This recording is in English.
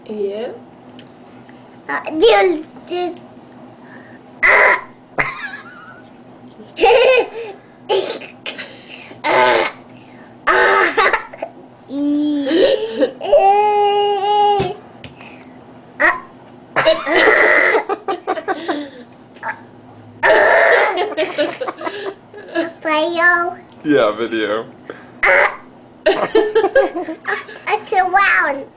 Yeah. Do Playo. Yeah, video. It's a round.